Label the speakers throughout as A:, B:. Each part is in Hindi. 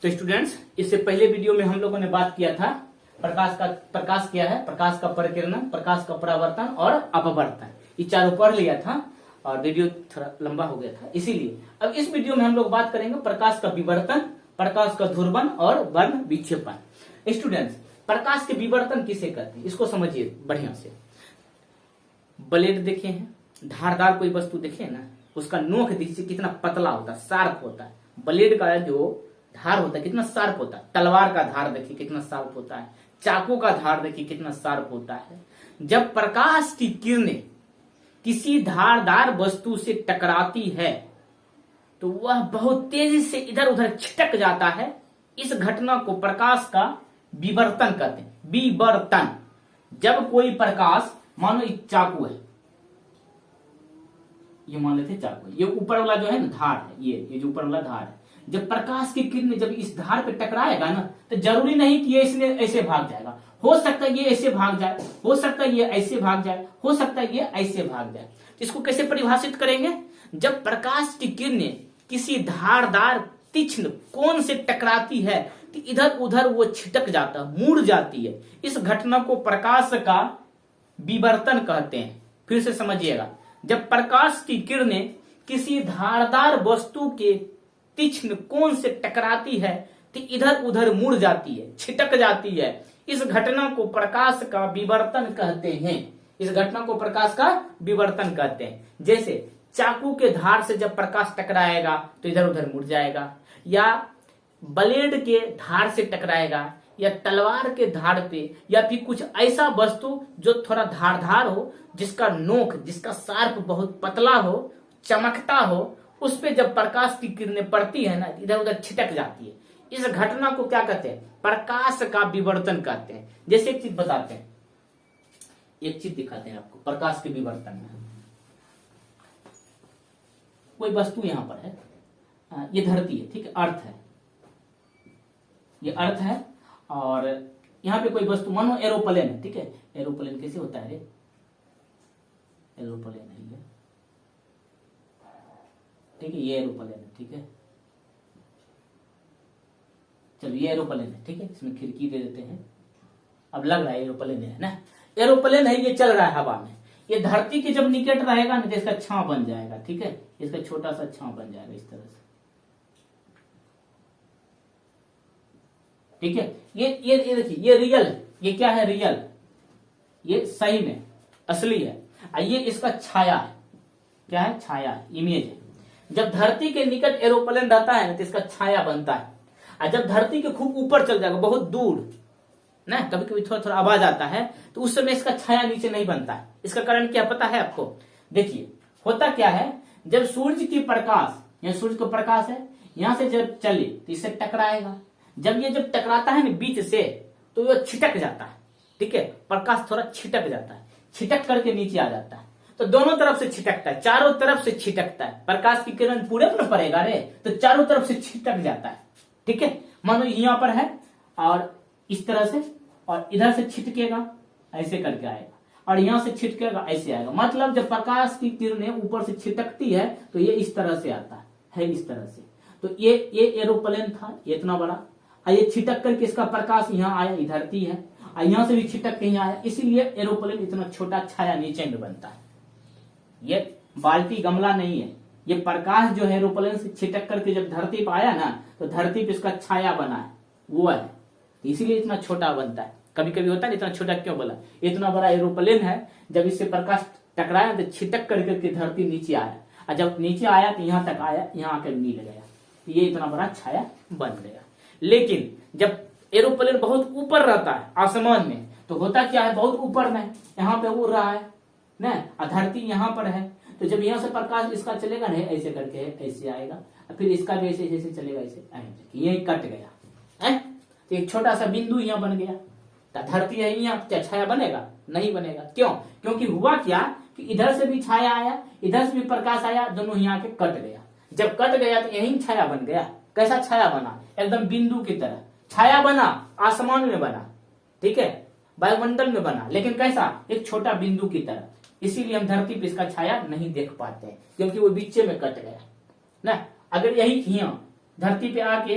A: तो स्टूडेंट्स, इससे पहले वीडियो में हम लोगों ने बात किया था प्रकाश क्या है, प्रकाश का परिकिरण, प्रकाश का परावर्तन और अपवर्तन, ये चारों पढ़ लिया था और वीडियो थोड़ा लंबा हो गया था, इसीलिए अब इस वीडियो में हम लोग बात करेंगे प्रकाश का विवर्तन, प्रकाश का ध्रुवण और वर्ण विक्षेपण। स्टूडेंट्स, प्रकाश के विवर्तन किसे कहते हैं इसको समझिए बढ़िया से। ब्लेड देखे हैं, धारदार कोई वस्तु देखे ना, उसका नोक देखिए कितना पतला होता है, शार्प होता है। ब्लेड का जो धार होता है कितना शार्प होता है। तलवार का धार देखिए कितना शार्प होता है। चाकू का धार देखिए कितना शार्प होता है। जब प्रकाश की किरणें किसी धारदार वस्तु से टकराती है तो वह बहुत तेजी से इधर उधर छिटक जाता है। इस घटना को प्रकाश का विवर्तन कहते हैं। विवर्तन, जब कोई प्रकाश, मानो एक चाकू है, ये मान लेते चाकू है, ये ऊपर वाला जो है ना धार है, ये जो ऊपर वाला धार है, जब प्रकाश की किरण जब इस धार पे टकराएगा ना तो जरूरी नहीं कि ये इसने ऐसे भाग जाएगा, हो सकता है ये ऐसे भाग जाए, हो सकता है ये ऐसे भाग जाए, हो सकता है ये ऐसे भाग जाए। तो इसको कैसे परिभाषित करेंगे? जब प्रकाश की किरणें किसी धारदार तीक्ष्ण कोण से टकराती है तो इधर उधर वो छिटक जाता, मुड़ जाती है। इस घटना को प्रकाश का विवर्तन कहते हैं। फिर से समझिएगा, जब प्रकाश की किरणें किसी धारदार वस्तु के तीक्ष्ण कोण से टकराती है तो इधर उधर मुड़ जाती है, छिटक जाती है। इस घटना को प्रकाश का विवर्तन कहते हैं। इस घटना को प्रकाश का विवर्तन कहते हैं। जैसे चाकू के धार से जब प्रकाश टकराएगा तो इधर उधर मुड़ जाएगा, या ब्लेड के धार से टकराएगा, या तलवार के धार पे, या फिर कुछ ऐसा वस्तु जो थोड़ा धारदार हो, जिसका नोक, जिसका शार्प बहुत पतला हो, चमकता हो, उस पे जब प्रकाश की किरणें पड़ती है ना इधर उधर छिटक जाती है। इस घटना को क्या कहते हैं? प्रकाश का विवर्तन कहते हैं। जैसे एक चीज बताते हैं, एक चीज दिखाते हैं आपको प्रकाश के विवर्तन में। कोई वस्तु यहां पर है, ये धरती है, ठीक है, अर्थ है, ये अर्थ है, और यहाँ पे कोई वस्तु, मानो एरोप्लेन है, ठीक है। एरोप्लेन कैसे होता है रे? एरोप्लेन है ये, ठीक है, ये एरोप्लेन है, ठीक है। चलो ये एरोप्लेन है, ठीक है, इसमें खिड़की दे देते हैं, अब लग रहा है एरोप्लेन है ना। एरोप्लेन है, ये चल रहा है हवा में, ये धरती के जब निकट रहेगा ना तो इसका छांव बन जाएगा, ठीक है, इसका छोटा सा छांव बन जाएगा इस तरह से, ठीक है। ये देखिए, ये रियल, ये क्या है? रियल, ये सही में असली है। ये इसका छाया है, क्या है? छाया, इमेज है। जब धरती के निकट एरोप्लेन रहता है ना तो इसका छाया बनता है, और जब धरती के खूब ऊपर चल जाएगा, बहुत दूर ना, कभी कभी थोड़ा थोड़ा आवाज आता है, तो उस समय इसका छाया नीचे नहीं बनता है। इसका कारण क्या पता है आपको? देखिए, होता क्या है, जब सूर्य की प्रकाश, यहाँ सूर्य का प्रकाश है, यहां से जब चले तो इससे टकराएगा। जब ये जब टकराता है ना बीच से, तो वो छिटक जाता है, ठीक है, प्रकाश थोड़ा छिटक जाता है, छिटक करके नीचे आ जाता है। तो दोनों तरफ से छिटकता है, चारों तरफ से छिटकता है। प्रकाश की किरण पूरे पर पड़ेगा रे, तो चारों तरफ से छिटक जाता है, ठीक है। मानो यहाँ पर है और इस तरह से, और इधर से छिटकेगा, ऐसे करके आएगा, और यहां से छिटकेगा, ऐसे आएगा। मतलब जब प्रकाश की किरणें ऊपर से छिटकती है तो ये इस तरह से आता है इस तरह से। तो ये एरोप्लेन था, ये इतना बड़ा, ये छिटक करके इसका प्रकाश यहाँ आया, ये धरती है, और यहाँ से भी छिटक के यहाँ आया, इसीलिए एरोप्लेन इतना छोटा छाया नीचे में बनता है। ये बाल्टी गमला नहीं है, ये प्रकाश जो है एरोप्लेन से छिटक करके जब धरती पे आया ना तो धरती पे इसका छाया बना है, वो है, इसीलिए इतना छोटा बनता है। कभी कभी होता है इतना छोटा क्यों बोला? इतना बड़ा एरोप्लेन है, जब इससे प्रकाश टकराया तो छिटक करके धरती नीचे आया, और जब नीचे आया तो यहाँ तक आया, यहाँ आकर मिल गया, तो ये इतना बड़ा छाया बन गया। लेकिन जब एरोप्लेन बहुत ऊपर रहता है आसमान में, तो होता क्या है, बहुत ऊपर में, यहाँ पे उड़ रहा है ना, धरती यहाँ पर है, तो जब यहाँ से प्रकाश इसका चलेगा ना, ऐसे करके ऐसे आएगा, फिर इसका भी ऐसे ऐसे चलेगा, ऐसे यही कट गया है, तो एक छोटा सा बिंदु यहाँ बन गया। तो धरती है यहाँ, क्या छाया बनेगा? नहीं बनेगा। क्यों? क्योंकि हुआ क्या कि इधर से भी छाया आया, इधर से भी प्रकाश आया, दोनों यहाँ के कट गया। जब कट गया तो यही छाया बन गया। कैसा छाया बना? एकदम बिंदु की तरह छाया बना, आसमान में बना, ठीक है, वायुमंडल में बना, लेकिन कैसा? एक छोटा बिंदु की तरह। इसीलिए हम धरती पे इसका छाया नहीं देख पाते हैं, क्योंकि वो बीचे में कट गया ना। अगर यही यहाँ धरती पे आके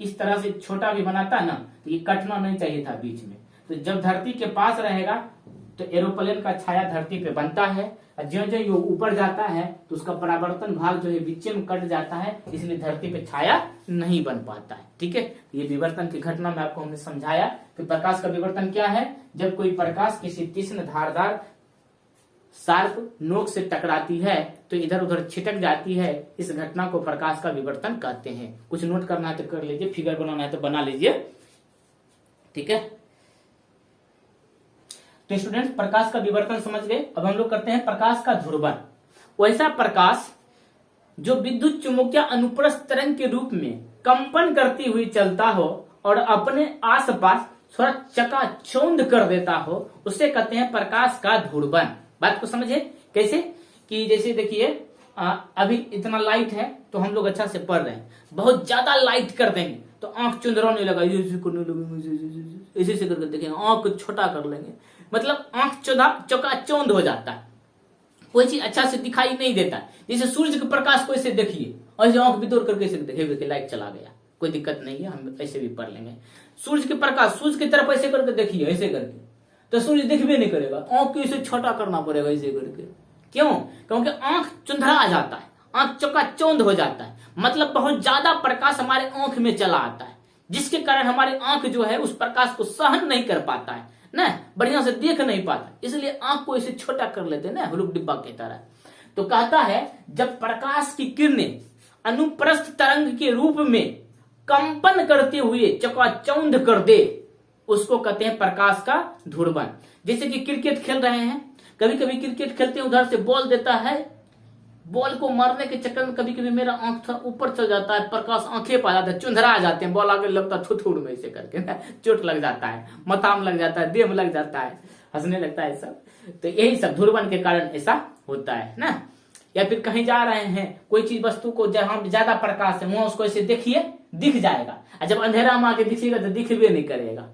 A: इस तरह से छोटा भी बनाता ना तो ये कटना नहीं चाहिए था बीच में। तो जब धरती के पास रहेगा तो एरोप्लेन का छाया धरती पे बनता है, और ज्यो ज्यो ये ऊपर जाता है तो उसका परावर्तन भाग जो है बीच में कट जाता है, इसलिए धरती पे छाया नहीं बन पाता है। ठीक है, ये विवर्तन की घटना में आपको हमने समझाया कि प्रकाश का विवर्तन क्या है। जब कोई प्रकाश किसी तीक्ष्ण धारदार शार्प नोक से टकराती है तो इधर उधर छिटक जाती है, इस घटना को प्रकाश का विवर्तन कहते हैं। कुछ नोट करना है तो कर लीजिए, फिगर बनाना है तो बना लीजिए। ठीक है, तो स्टूडेंट्स प्रकाश का विवर्तन समझ गए। अब हम लोग करते हैं प्रकाश का ध्रुवन। वैसा प्रकाश जो विद्युत चुम्बकीय अनुप्रस्थ तरंग के रूप में कंपन करती हुई चलता हो और अपने आसपास थोड़ा चकाचौंध कर देता हो, उसे कहते हैं प्रकाश का ध्रुवन। बात को समझे कैसे? कि जैसे देखिए अभी इतना लाइट है तो हम लोग अच्छा से पढ़ रहे हैं, बहुत ज्यादा लाइट कर देंगे तो आंख चुंदराने लगा, ऐसे से करके देखेंगे, आंख को छोटा कर लेंगे, मतलब आंख चकाचौंध हो जाता है, कोई चीज अच्छा से दिखाई नहीं देता। जैसे सूर्य के प्रकाश को ऐसे देखिए, ऐसे आंख बितोर करके ऐसे देखेंगे कि लाइट चला गया, कोई दिक्कत नहीं है, हम ऐसे भी पढ़ लेंगे। सूर्य के प्रकाश सूर्य की तरफ ऐसे करके देखिए, ऐसे करके तो सूर्य दिखबे नहीं करेगा, आंख को इसे छोटा करना पड़ेगा ऐसे करके। क्यों? क्योंकि आंख चुंधरा आ जाता है, आंख चकाचौंध हो जाता है, मतलब बहुत ज्यादा प्रकाश हमारे आंख में चला आता है, जिसके कारण हमारी आंख जो है उस प्रकाश को सहन नहीं कर पाता है ना, बढ़िया से देख नहीं पाता, इसलिए आंख को इसे छोटा कर लेते हैं ना, हुलुक डिब्बा की तरह। तो कहता है जब प्रकाश की किरणें अनुप्रस्थ तरंग के रूप में कंपन करते हुए चकाचौंध कर दे, उसको कहते हैं प्रकाश का ध्रुवन। जैसे कि क्रिकेट खेल रहे हैं, कभी कभी क्रिकेट खेलते हैं, उधर से बॉल देता है, बॉल को मारने के चक्कर में कभी कभी मेरा आंख थोड़ा ऊपर चल जाता है, प्रकाश आंखें पा जाता है, चुंधरा आ जाते हैं, बॉल आगे लगता है थुथुड़ में ऐसे करके ना, चोट लग जाता है, मथाम लग जाता है, देह में लग जाता है, हंसने लगता है सब। तो यही सब ध्रुवन के कारण ऐसा होता है ना। या फिर कहीं जा रहे हैं, कोई चीज वस्तु को जहां ज्यादा प्रकाश है वहां उसको ऐसे देखिए, दिख जाएगा, और जब अंधेरा में आके दिखेगा तो दिखबे नहीं करेगा।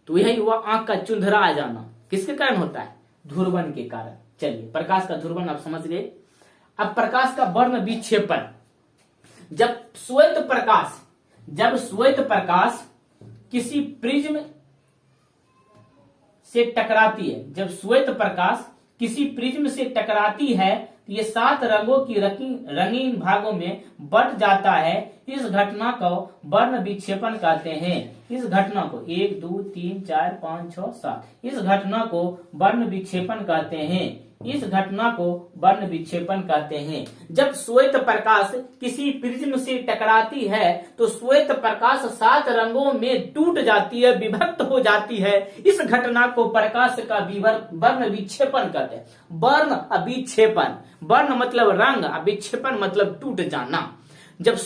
A: तो यही हुआ आंख का चुंधरा आ जाना, किसके कारण होता है? ध्रुवन के कारण। चलिए, प्रकाश का ध्रुवन आप समझ गए। अब प्रकाश का वर्ण विक्षेपण। जब श्वेत प्रकाश किसी प्रिज्म से टकराती है, जब श्वेत प्रकाश किसी प्रिज्म से टकराती है तो ये 7 रंगों की रंगीन भागों में बट जाता है। इस घटना को वर्ण विक्षेपण कहते हैं। इस घटना को 1 2 3 4 5 6 7 इस घटना को वर्ण विक्षेपण कहते हैं। इस घटना को वर्ण विक्षेपण कहते हैं। जब श्वेत प्रकाश किसी प्रिज्म से टकराती है तो श्वेत प्रकाश 7 रंगों में टूट जाती है, विभक्त हो जाती है। इस घटना को प्रकाश का वर्ण विक्षेपण कहते हैं। वर्ण विक्षेपण, वर्ण मतलब रंग, विक्षेपण मतलब टूट जाना। जब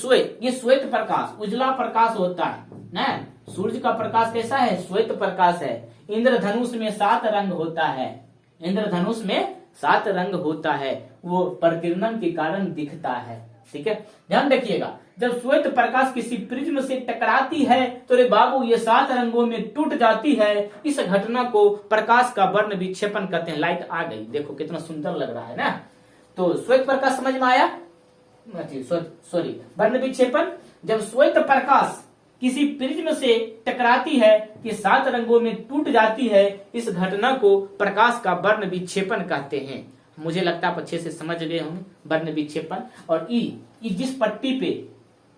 A: ये श्वेत प्रकाश उजला प्रकाश होता है ना, सूर्य का प्रकाश कैसा है? श्वेत प्रकाश है। इंद्रधनुष में 7 रंग होता है, इंद्रधनुष में 7 रंग होता है, वो प्रकीर्णन के कारण दिखता है। ठीक है, ध्यान रखिएगा, जब श्वेत प्रकाश किसी प्रिज्म से टकराती है तो रे बाबू ये 7 रंगों में टूट जाती है। इस घटना को प्रकाश का वर्ण विक्षेपण कहते हैं। लाइट आ गई, देखो कितना सुंदर लग रहा है ना। तो श्वेत प्रकाश समझ में आया? सॉरी, वर्ण विक्षेपण। जब श्वेत प्रकाश किसी प्रिज्म से टकराती है कि 7 रंगों में टूट जाती है, इस घटना को प्रकाश का वर्ण विक्षेपण कहते हैं। मुझे लगता है आप अच्छे से समझ गए होंगे वर्ण विक्षेपण। और ई जिस पट्टी पे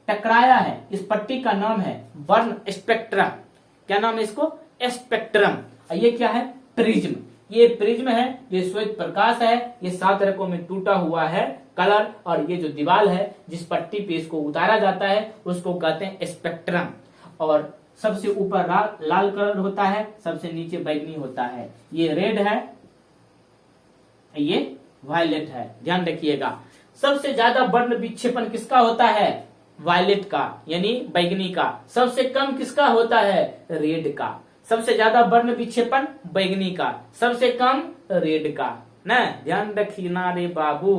A: टकराया है, इस पट्टी का नाम है वर्ण स्पेक्ट्रम। क्या नाम है इसको? स्पेक्ट्रम। ये क्या है? प्रिज्म। ये प्रिज्म है, ये श्वेत प्रकाश है, ये 7 रंगों में टूटा हुआ है कलर, और ये जो दीवार है जिस पट्टी पे इसको उतारा जाता है उसको कहते हैं स्पेक्ट्रम। और सबसे ऊपर लाल कलर होता है, सबसे नीचे बैंगनी होता है। ये रेड है, ये वायलेट है। ध्यान रखिएगा, सबसे ज्यादा वर्ण विक्षेपण किसका होता है? वायलेट का, यानी बैंगनी का। सबसे कम किसका होता है? रेड का। सबसे ज्यादा वर्ण विक्षेपण बैंगनी का, सबसे कम रेड का ना। ध्यान रखिए रे बाबू।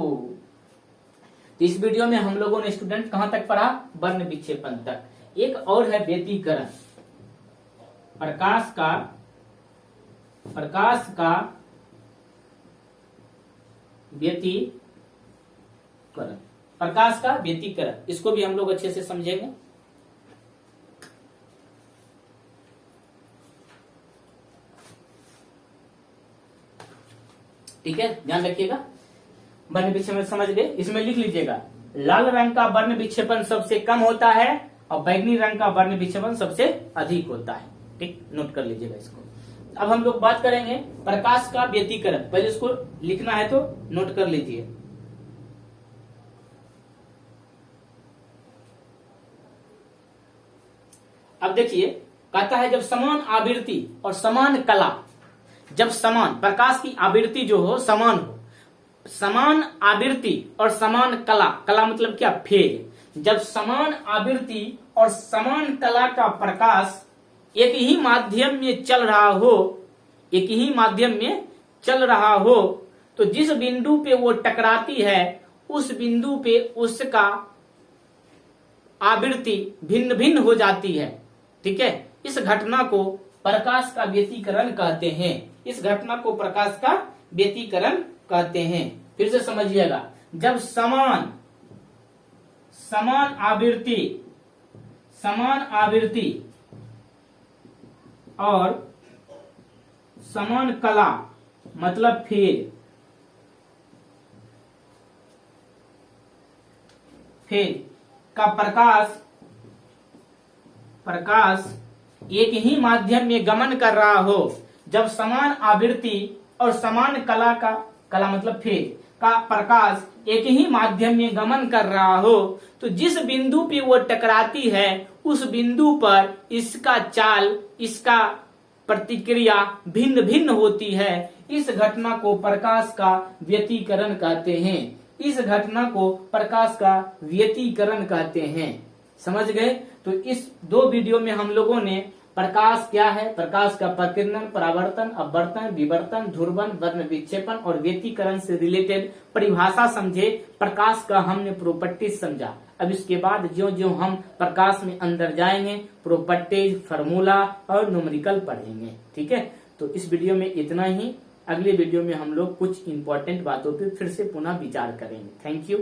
A: तो इस वीडियो में हम लोगों ने स्टूडेंट कहां तक पढ़ा? वर्ण विक्षेपण तक। एक और है व्यतिकरण। प्रकाश का व्यतिकरण, प्रकाश का व्यतिकरण, इसको भी हम लोग अच्छे से समझेंगे। ठीक है, ध्यान रखिएगा। वर्ण विक्षेपन समझ गए, इसमें लिख लीजिएगा लाल रंग का वर्ण विक्षेपन सबसे कम होता है और बैंगनी रंग का वर्ण विक्षेपन सबसे अधिक होता है। ठीक, नोट कर लीजिएगा इसको। अब हम लोग बात करेंगे प्रकाश का व्यतिकरण। पहले इसको लिखना है तो नोट कर लीजिए। अब देखिए, कहता है जब समान आवृत्ति और समान कला, जब समान प्रकाश की आवृत्ति जो हो समान हो, समान आवृत्ति और समान कला, कला मतलब क्या, फेज, जब समान आवृत्ति और समान कला का प्रकाश एक ही माध्यम में चल रहा हो, एक ही माध्यम में चल रहा हो, तो जिस बिंदु पे वो टकराती है उस बिंदु पे उसका आवृत्ति भिन्न भिन्न हो जाती है। ठीक है, इस घटना को प्रकाश का व्यतिकरण कहते हैं। इस घटना को प्रकाश का व्यतिकरण कहते हैं। फिर से समझिएगा, जब समान आवृत्ति और समान कला मतलब फेज का प्रकाश एक ही माध्यम में गमन कर रहा हो, जब समान आवृत्ति और समान कला मतलब फेज का प्रकाश एक ही माध्यम में गमन कर रहा हो, तो जिस बिंदु पे वो टकराती है उस बिंदु पर इसका चाल, इसका प्रतिक्रिया भिन्न भिन्न होती है। इस घटना को प्रकाश का व्यतिकरण कहते हैं। इस घटना को प्रकाश का व्यतिकरण कहते हैं। समझ गए? तो इस 2 वीडियो में हम लोगों ने प्रकाश क्या है, प्रकाश का प्रकीर्णन, परावर्तन, अपवर्तन, विवर्तन, ध्रुवन, वर्ण विक्षेपन और व्यतिकरण से रिलेटेड परिभाषा समझे। प्रकाश का हमने प्रॉपर्टीज समझा। अब इसके बाद जो जो हम प्रकाश में अंदर जाएंगे प्रॉपर्टीज, फार्मूला और न्यूमेरिकल पढ़ेंगे। ठीक है, तो इस वीडियो में इतना ही। अगले वीडियो में हम लोग कुछ इंपॉर्टेंट बातों पर फिर से पुनः विचार करेंगे। Thank you.